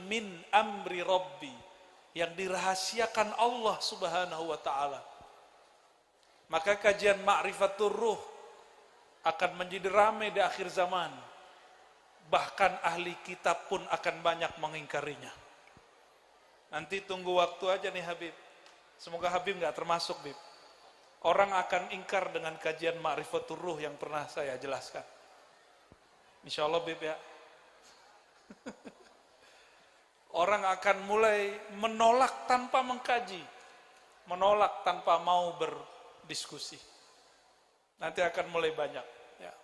min amri rabbi, yang dirahasiakan Allah Subhanahu wa taala. Maka kajian Ma'rifatur Ruh akan menjadi ramai di akhir zaman. Bahkan ahli kitab pun akan banyak mengingkarinya. Nanti tunggu waktu aja nih Habib. Semoga Habib nggak termasuk, Bib. Orang akan ingkar dengan kajian Ma'rifatur Ruh yang pernah saya jelaskan. Insya Allah, Bib, ya. Orang akan mulai menolak tanpa mengkaji, menolak tanpa mau berdiskusi. Nanti akan mulai banyak. Ya.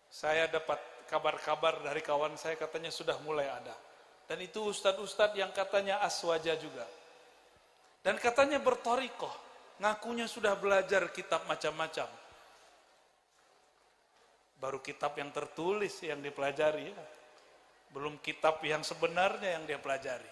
Saya dapat kabar-kabar dari kawan saya, katanya sudah mulai ada. Dan itu ustadz-ustadz yang katanya aswaja juga. Dan katanya bertorikoh, ngakunya sudah belajar kitab macam-macam. Baru kitab yang tertulis yang dipelajari, ya. Belum kitab yang sebenarnya yang dia pelajari.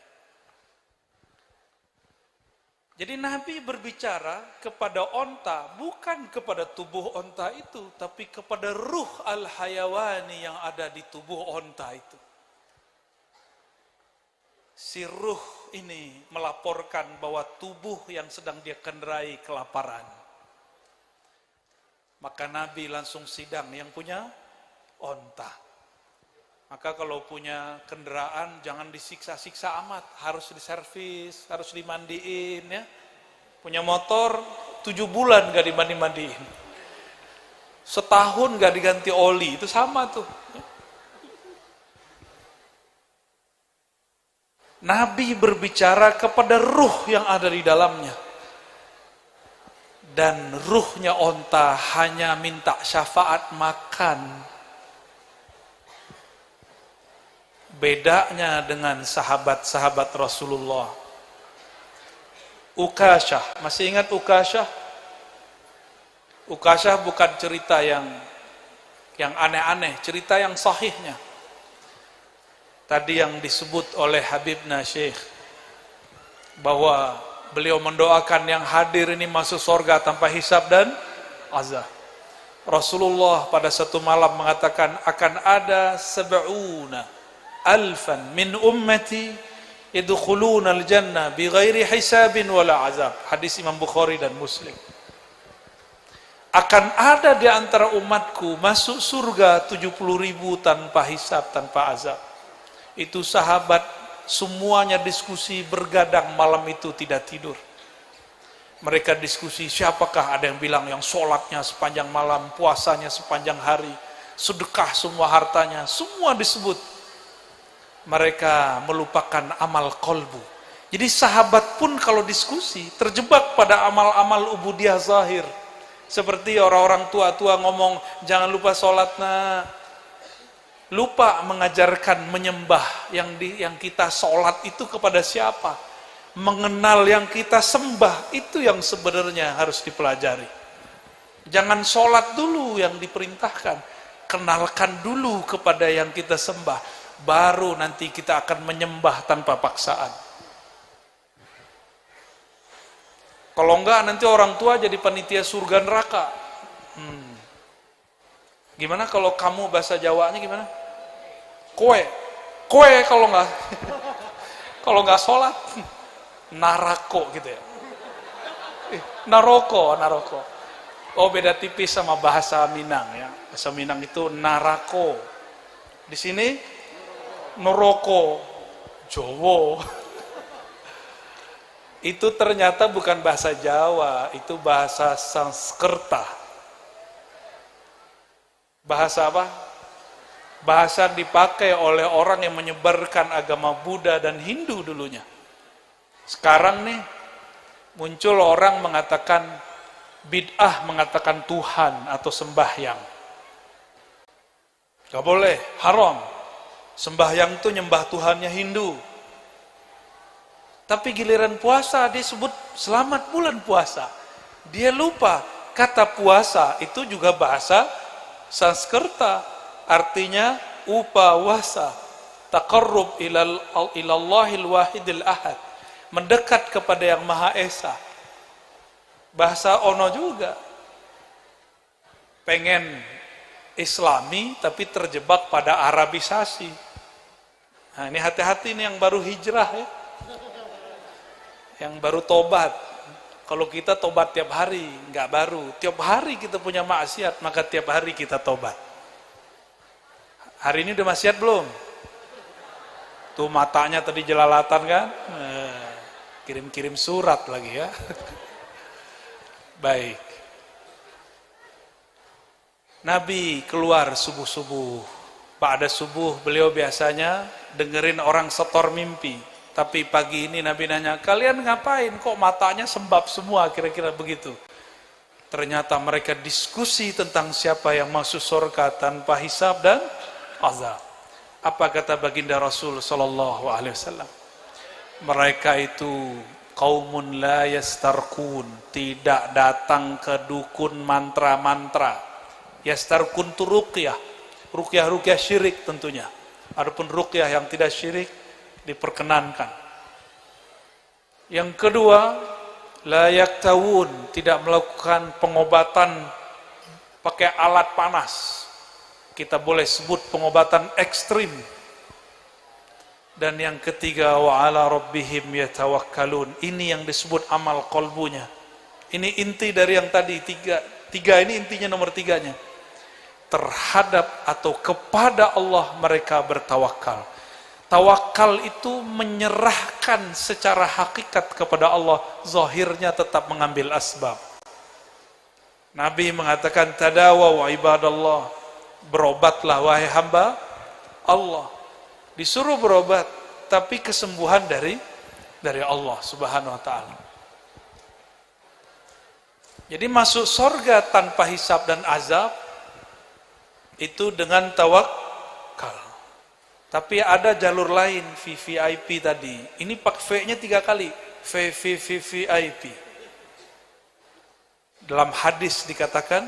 Jadi Nabi berbicara kepada onta, bukan kepada tubuh onta itu, tapi kepada ruh al-hayawani yang ada di tubuh onta itu. Si ruh ini melaporkan bahwa tubuh yang sedang dia kendarai kelaparan. Maka Nabi langsung sidang yang punya onta. Maka kalau punya kendaraan jangan disiksa-siksa amat, harus diservis, harus dimandiin, ya. Punya motor 7 bulan gak dimandi-mandiin, setahun gak diganti oli, itu sama tuh. Nabi berbicara kepada ruh yang ada di dalamnya. Dan ruhnya onta hanya minta syafaat makan. Bedanya dengan sahabat-sahabat Rasulullah. Ukasyah, masih ingat Ukasyah? Ukasyah bukan cerita yang aneh-aneh, cerita yang sahihnya. Tadi yang disebut oleh Habibna Syekh, bahwa beliau mendoakan yang hadir ini masuk surga tanpa hisab dan azab. Rasulullah pada satu malam mengatakan akan ada 70 alfan min ummati yadkhuluna al-jannah bighairi hisabin wala azab. Hadis Imam Bukhari dan Muslim. Akan ada di antara umatku masuk surga 70.000 tanpa hisab, tanpa azab. Itu sahabat semuanya diskusi bergadang malam itu tidak tidur. Mereka diskusi siapakah, ada yang bilang yang sholatnya sepanjang malam, puasanya sepanjang hari, sedekah semua hartanya, semua disebut. Mereka melupakan amal kolbu. Jadi sahabat pun kalau diskusi terjebak pada amal-amal ubudiyah zahir. Seperti orang-orang tua-tua ngomong jangan lupa sholat, nah. Lupa mengajarkan menyembah yang kita sholat itu kepada siapa. Mengenal yang kita sembah itu yang sebenarnya harus dipelajari. Jangan sholat dulu yang diperintahkan. Kenalkan dulu kepada yang kita sembah. Baru nanti kita akan menyembah tanpa paksaan. Kalau enggak nanti orang tua jadi panitia surga neraka. Gimana kalau kamu bahasa Jawanya gimana? Kowe kalau nggak sholat narako gitu ya. Naroko. Oh, beda tipis sama bahasa Minang ya. Bahasa Minang itu narako. Di sini Noroko, Jowo. Itu ternyata bukan bahasa Jawa, itu bahasa Sanskerta. Bahasa apa? Bahasa dipakai oleh orang yang menyebarkan agama Buddha dan Hindu dulunya. Sekarang nih muncul orang mengatakan bid'ah, mengatakan Tuhan atau sembahyang. Gak boleh, haram. Sembahyang itu nyembah Tuhannya Hindu. Tapi giliran puasa dia sebut selamat bulan puasa. Dia lupa kata puasa itu juga bahasa Sanskerta, artinya upawasa, taqarrub ilallahil wahidil ahad, mendekat kepada yang Maha Esa. Bahasa ono juga. Pengen Islami tapi terjebak pada Arabisasi. Nah, ini hati-hati nih yang baru hijrah ya. Yang baru tobat. Kalau kita tobat tiap hari, nggak baru. Tiap hari kita punya maksiat, maka tiap hari kita tobat. Hari ini udah maksiat belum? Tuh matanya tadi jelalatan kan? Kirim-kirim surat lagi ya. Baik. Nabi keluar subuh-subuh. Pada subuh beliau biasanya dengerin orang setor mimpi. Tapi pagi ini Nabi nanya, kalian ngapain? Kok matanya sembab semua? Kira-kira begitu. Ternyata mereka diskusi tentang siapa yang masuk surga tanpa hisab dan azab. Apa kata baginda Rasul sallallahu alaihi wasallam? Mereka itu qaumun la yastarqun, tidak datang ke dukun mantra-mantra. Yastarqun itu ruqyah. Ruqyah syirik tentunya. Adapun ruqyah yang tidak syirik diperkenankan. Yang kedua, la yaktawun, tidak melakukan pengobatan pakai alat panas. Kita boleh sebut pengobatan ekstrim. Dan yang ketiga, wa ala rabbihim yatawakkalun. Ini yang disebut amal qalbunya. Ini inti dari yang tadi, tiga ini intinya nomor tiganya. Terhadap atau kepada Allah mereka bertawakal. Tawakal itu menyerahkan secara hakikat kepada Allah, zahirnya tetap mengambil asbab. Nabi mengatakan, tadawaw ibadallah, berobatlah wahai hamba Allah. Disuruh berobat, tapi kesembuhan dari Allah subhanahu wa ta'ala. Jadi masuk surga tanpa hisab dan azab, itu dengan tawakal. Tapi ada jalur lain, VVIP tadi. Ini pak V-nya 3 kali. VVIP. Dalam hadis dikatakan,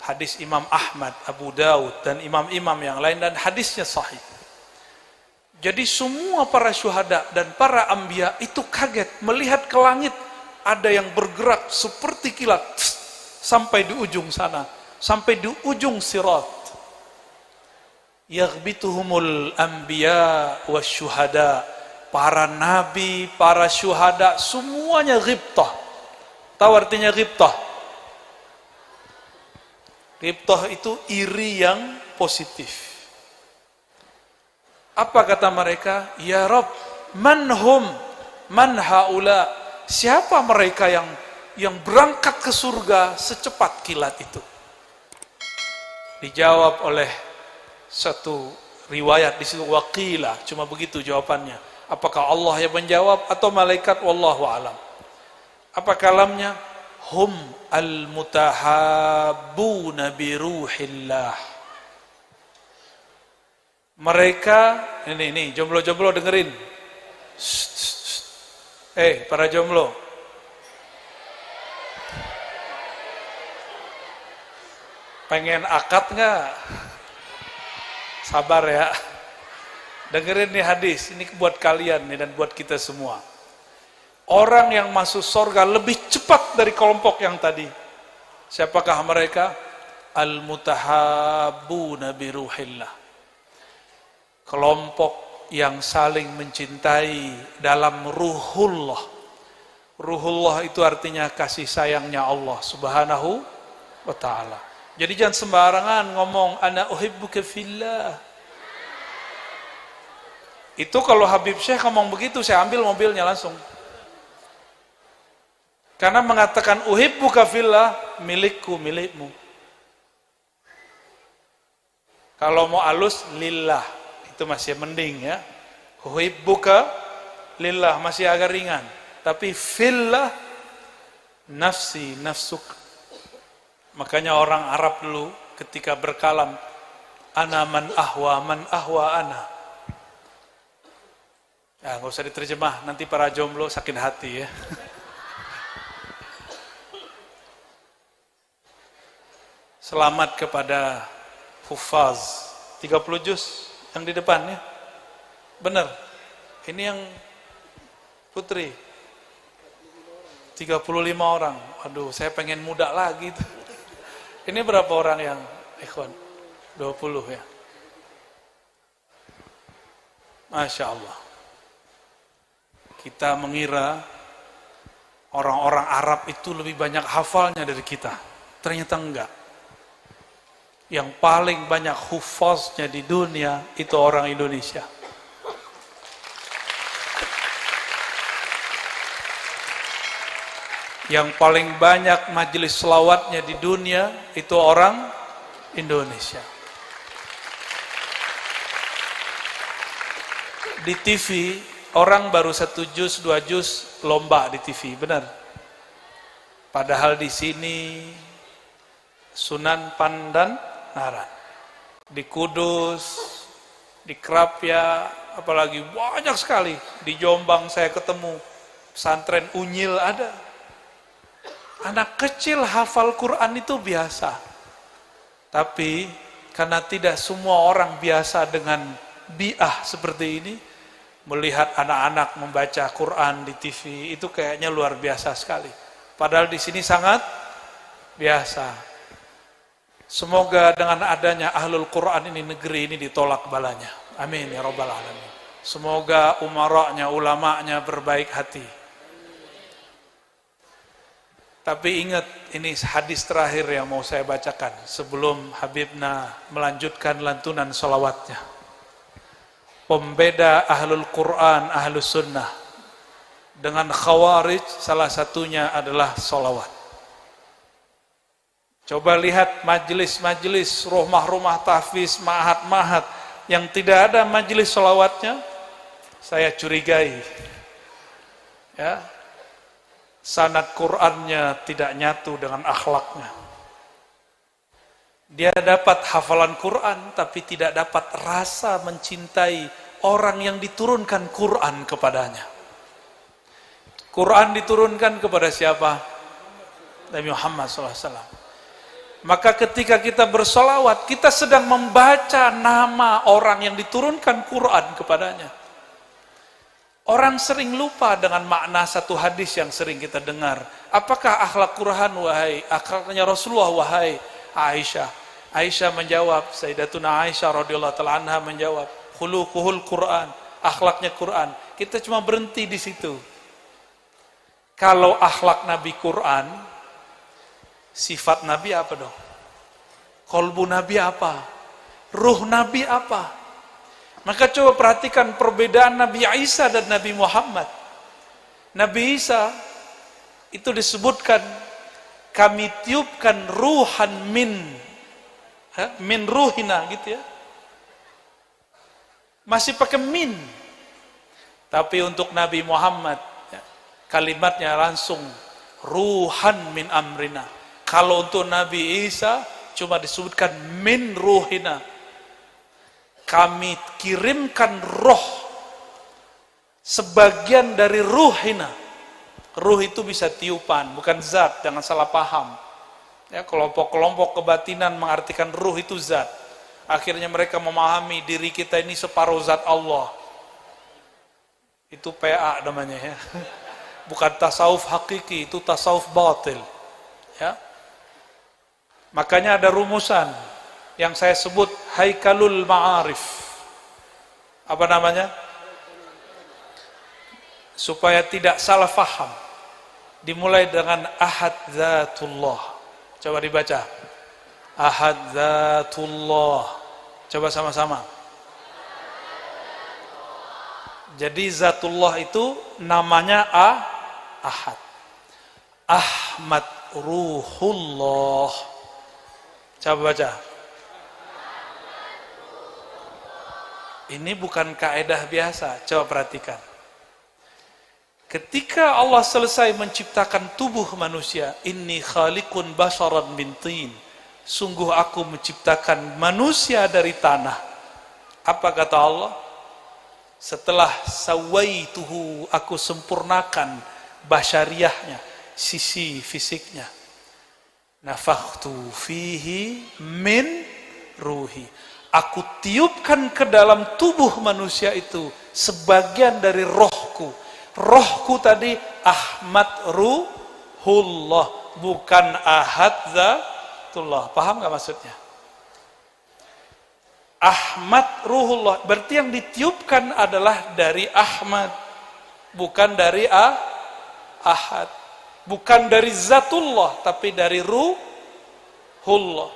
hadis Imam Ahmad, Abu Daud, dan imam-imam yang lain, dan hadisnya sahih. Jadi semua para syuhada dan para anbiya itu kaget melihat ke langit ada yang bergerak seperti kilat sampai di ujung sana, sampai di ujung sirat. Yaghbituhumul anbiya wasyuhada, para nabi, para syuhada, semuanya ghibtah. Tahu artinya ghibtah? Ghibtah itu iri yang positif. Apa kata mereka? Ya Rabb, man hum, man haula, siapa mereka yang berangkat ke surga secepat kilat itu? Dijawab oleh satu riwayat di situ, waqila, cuma begitu jawabannya. Apakah Allah yang menjawab atau malaikat? Wallahu alam. Apa kalamnya? Hum al-mutahabbuna bi ruhillah. Mereka ini jomblo-jomblo dengerin. Para jomblo. Pengen akad nggak? Sabar ya. Dengerin nih hadis, ini buat kalian nih dan buat kita semua. Orang yang masuk surga lebih cepat dari kelompok yang tadi. Siapakah mereka? Al-mutahabbuna bi ruhillah. Kelompok yang saling mencintai dalam ruhullah. Ruhullah itu artinya kasih sayangnya Allah subhanahu wa ta'ala. Jadi jangan sembarangan ngomong ana uhibbuka fillah. Itu kalau Habib Syekh ngomong begitu, saya ambil mobilnya langsung. Karena mengatakan uhibbuka fillah, milikku, milikmu. Kalau mau alus, lillah. Itu masih mending ya. Uhibbuka lillah, masih agak ringan. Tapi fillah, nafsi, nafsuk. Makanya orang Arab dulu ketika berkalam, ana man ahwa ana. Ya, nggak usah diterjemah, nanti para jomblo sakit hati ya. Selamat kepada hufaz 30 juz yang di depan ya. Benar. Ini yang putri 35 orang. Aduh, saya pengen muda lagi tuh. Ini berapa orang yang ikhwan? 20 ya. Masya Allah. Kita mengira orang-orang Arab itu lebih banyak hafalnya dari kita. Ternyata enggak. Yang paling banyak hufaznya di dunia itu orang Indonesia. Yang paling banyak majelis selawatnya di dunia itu orang Indonesia. Di TV, orang baru 1 juz, 2 juz lomba di TV, benar. Padahal di sini Sunan Pandanaran, di Kudus, di Krapia, apalagi banyak sekali. Di Jombang saya ketemu pesantren Unyil ada. Anak kecil hafal Quran itu biasa. Tapi karena tidak semua orang biasa dengan bi'ah seperti ini, melihat anak-anak membaca Quran di TV itu kayaknya luar biasa sekali. Padahal di sini sangat biasa. Semoga dengan adanya ahlul Quran ini, negeri ini ditolak balanya. Amin ya rabbal alamin. Semoga umaranya, ulamanya berbaik hati. Tapi ingat, ini hadis terakhir yang mau saya bacakan sebelum Habibna melanjutkan lantunan salawatnya. Pembeda ahlul Quran, ahlus sunnah dengan khawarij salah satunya adalah salawat. Coba lihat majelis-majelis, rumah-rumah tahfiz, mahat-mahat yang tidak ada majelis salawatnya, saya curigai. Ya, sanad Qur'annya tidak nyatu dengan akhlaknya. Dia dapat hafalan Quran tapi tidak dapat rasa mencintai orang yang diturunkan Quran kepadanya. Quran diturunkan kepada siapa? Nabi Muhammad SAW. Maka ketika kita bersolawat, kita sedang membaca nama orang yang diturunkan Quran kepadanya. Orang sering lupa dengan makna satu hadis yang sering kita dengar. Apakah akhlak Quran wahai akhlaknya Rasulullah wahai Aisyah? Aisyah menjawab, Sayyidatuna Aisyah radhiyallahu ta'ala anha menjawab, khuluquhul Quran, akhlaknya Quran. Kita cuma berhenti di situ. Kalau akhlak Nabi Quran, sifat Nabi apa dong? Kolbu Nabi apa? Ruh Nabi apa? Maka coba perhatikan perbedaan Nabi Isa dan Nabi Muhammad. Nabi Isa itu disebutkan kami tiupkan ruhan min ruhina gitu ya. Masih pakai min. Tapi untuk Nabi Muhammad ya, kalimatnya langsung ruhan min amrina. Kalau untuk Nabi Isa cuma disebutkan min ruhina. Kami kirimkan roh sebagian dari ruhina. Ruh itu bisa tiupan, bukan zat, jangan salah paham. Ya, kelompok-kelompok kebatinan mengartikan ruh itu zat. Akhirnya mereka memahami diri kita ini separuh zat Allah. Itu PA namanya ya. Bukan tasawuf hakiki, itu tasawuf batil. Ya. Makanya ada rumusan yang saya sebut haikalul ma'arif. Apa namanya? Supaya tidak salah faham. Dimulai dengan ahad zatullah. Coba dibaca. Ahad zatullah. Coba sama-sama. Jadi zatullah itu namanya ahad. Ahmad ruhullah. Coba baca. Ini bukan kaedah biasa. Coba perhatikan. Ketika Allah selesai menciptakan tubuh manusia, inni khaliqun basharan min tin. Sungguh aku menciptakan manusia dari tanah. Apa kata Allah? Setelah sawaituhu, aku sempurnakan basyariahnya, sisi fisiknya. Nafakhtu fihi min ruhi. Aku tiupkan ke dalam tubuh manusia itu sebagian dari rohku. Rohku tadi Ahmad ruhullah, bukan ahad zatullah. Paham gak maksudnya? Ahmad ruhullah, berarti yang ditiupkan adalah dari Ahmad, bukan dari Ahad, bukan dari zatullah, tapi dari ruhullah.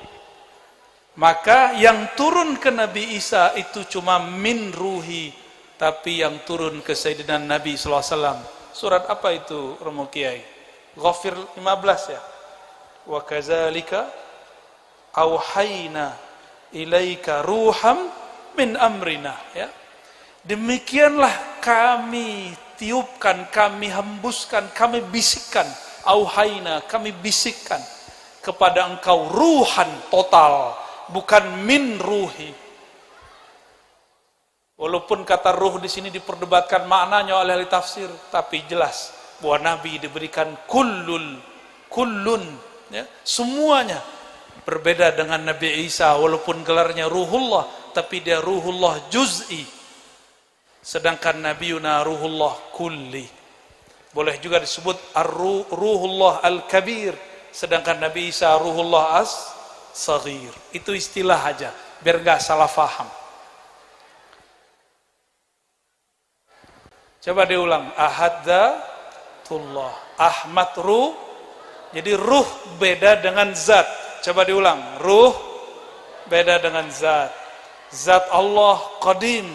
Maka yang turun ke Nabi Isa itu cuma min ruhi, tapi yang turun ke Sayyidina Nabi SAW. Surat apa itu Romo Kiai? Ghafir 15 ya. Wa kadzalika auhayna ilaika ruham min amrina, ya. Demikianlah kami tiupkan, kami hembuskan, kami bisikkan, auhayna, kami bisikkan kepada engkau ruhan total, bukan min ruhi. Walaupun kata ruh di sini diperdebatkan maknanya oleh ahli tafsir, tapi jelas bahwa Nabi diberikan kullun, ya, semuanya. Berbeda dengan Nabi Isa, walaupun gelarnya ruhullah, tapi dia ruhullah juz'i. Sedangkan Nabi Yuna ruhullah kulli. Boleh juga disebut ruhullah al-kabir, sedangkan Nabi Isa ruhullah as-saghir. Itu istilah aja, biar gak salah faham. Coba diulang. Ahadzatullah, Ahmad ruh. Jadi ruh beda dengan zat. Coba diulang. Ruh beda dengan zat. Zat Allah qadim,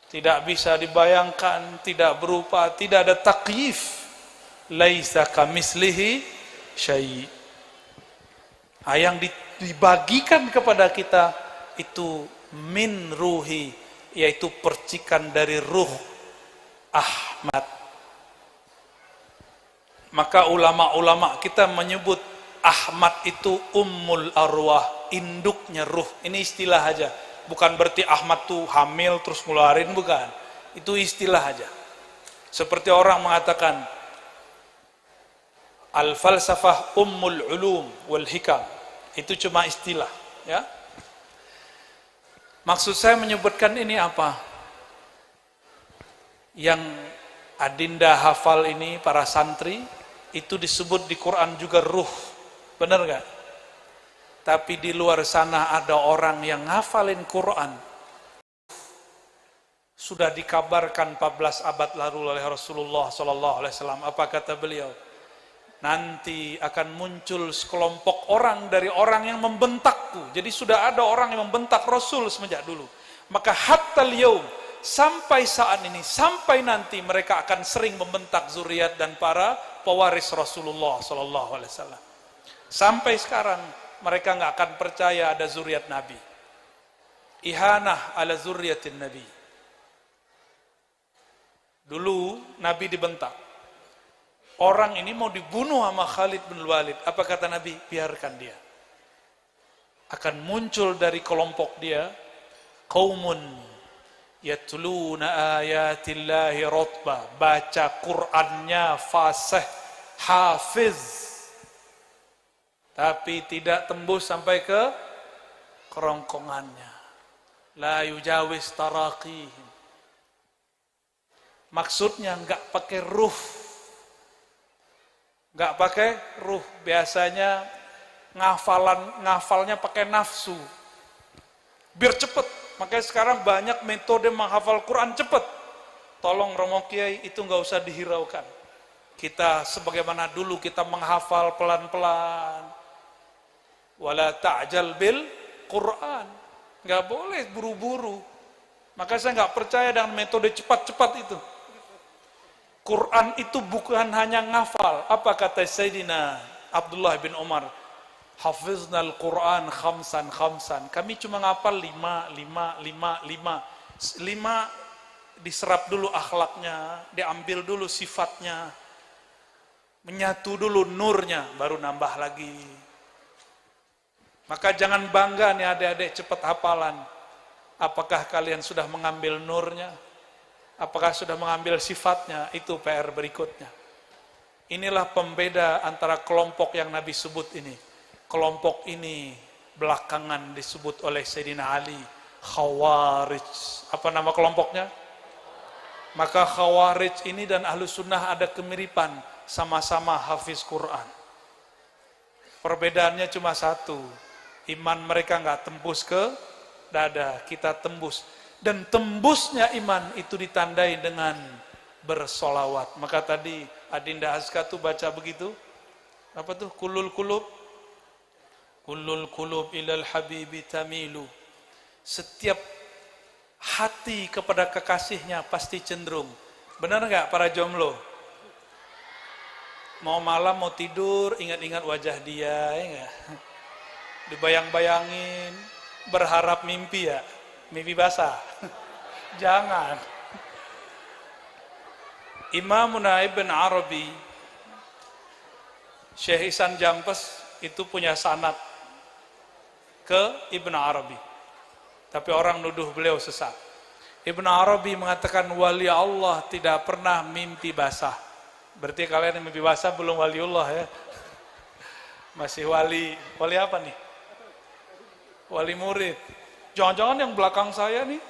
tidak bisa dibayangkan, tidak berupa, tidak ada takyif. Laisa kamislihi syai'. Yang dibagikan kepada kita itu min ruhi, yaitu percikan dari ruh Ahmad. Maka ulama-ulama kita menyebut Ahmad itu ummul arwah, induknya ruh. Ini istilah aja, bukan berarti Ahmad tuh hamil terus ngeluarin, bukan. Itu istilah aja. Seperti orang mengatakan al-falsafah ummul ulum wal hikam. Itu cuma istilah, ya. Maksud saya menyebutkan ini apa? Yang adinda hafal ini, para santri, itu disebut di Quran juga ruh. Benar gak? Tapi di luar sana ada orang yang ngafalin Quran. Sudah dikabarkan 14 abad lalu oleh Rasulullah SAW. Apa kata beliau? Nanti akan muncul sekelompok orang dari orang yang membentakku. Jadi sudah ada orang yang membentak Rasul semenjak dulu. Maka hatta al-yaum, sampai saat ini, sampai nanti mereka akan sering membentak zuriat dan para pewaris Rasulullah SAW. Sampai sekarang mereka nggak akan percaya ada zuriat Nabi. Ihanah ala zuriatin Nabi. Dulu Nabi dibentak. Orang ini mau dibunuh sama Khalid bin Walid. Apa kata Nabi? Biarkan dia. Akan muncul dari kelompok dia qaumun yatluna ayatillahi rotba, baca Qur'annya fasih, hafiz, tapi tidak tembus sampai ke kerongkongannya. La yujawiz taraqihim. Maksudnya enggak pakai ruh. Enggak pakai ruh. Biasanya ngafalnya pakai nafsu. Biar cepet. Makanya sekarang banyak metode menghafal Quran cepet. Tolong Romo Kiai itu enggak usah dihiraukan. Kita sebagaimana dulu kita menghafal pelan-pelan. Wala ta'jal bil Quran. Nggak boleh buru-buru. Maka saya nggak percaya dengan metode cepat-cepat itu. Quran itu bukan hanya ngafal. Apa kata Sayyidina Abdullah bin Umar? Hafiznal Quran khamsan. Kami cuma ngafal 5 diserap dulu akhlaknya, diambil dulu sifatnya, menyatu dulu nurnya, baru nambah lagi. Maka jangan bangga nih adik-adik cepat hafalan. Apakah kalian sudah mengambil nurnya? Apakah sudah mengambil sifatnya? Itu PR berikutnya. Inilah pembeda antara kelompok yang Nabi sebut ini. Kelompok ini belakangan disebut oleh Sayyidina Ali Khawarij. Apa nama kelompoknya? Maka Khawarij ini dan Ahlus Sunnah ada kemiripan, sama-sama hafiz Quran. Perbedaannya cuma satu. Iman mereka nggak tembus ke dada, kita tembus. Dan tembusnya iman itu ditandai dengan bersolawat. Maka tadi Adinda Aska tuh baca begitu, apa tuh, kullul kulub ilal habibi tamilu. Setiap hati kepada kekasihnya pasti cenderung. Benar nggak para jomblo? Mau malam mau tidur ingat-ingat wajah dia, ya nggak? Dibayang-bayangin, berharap mimpi ya, mimpi basah. Jangan. Imamuna Ibn Arabi, Syekh Ihsan Jampes itu punya sanad ke Ibn Arabi. Tapi orang nuduh beliau sesat. Ibn Arabi mengatakan wali Allah tidak pernah mimpi basah. Berarti kalian yang mimpi basah belum waliullah ya. Masih wali apa nih? Wali murid. Jangan-jangan yang belakang saya nih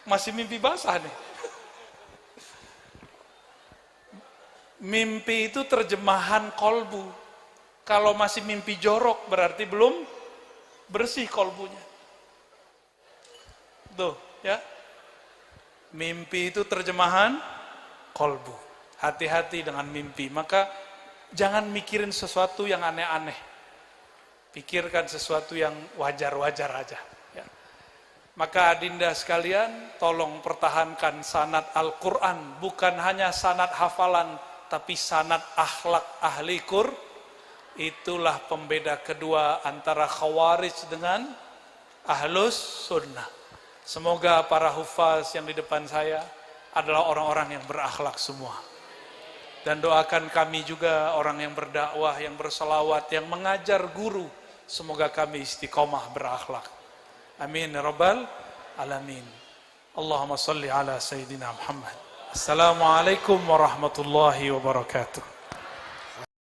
masih mimpi basah nih. Mimpi itu terjemahan kolbu. Kalau masih mimpi jorok berarti belum bersih kolbunya. Tuh, ya. Mimpi itu terjemahan kolbu. Hati-hati dengan mimpi. Maka jangan mikirin sesuatu yang aneh-aneh. Pikirkan sesuatu yang wajar-wajar aja. Ya. Maka adinda sekalian, tolong pertahankan sanad Al-Quran. Bukan hanya sanad hafalan, tapi sanad akhlak ahli Qur'an. Itulah pembeda kedua antara Khawarij dengan Ahlus Sunnah. Semoga para hufaz yang di depan saya adalah orang-orang yang berakhlak semua. Dan doakan kami juga orang yang berdakwah, yang berselawat, yang mengajar guru. Semoga kami istiqomah berakhlak. Amin ya rabbal alamin. Allahumma salli ala Sayyidina Muhammad. Assalamualaikum warahmatullahi wabarakatuh.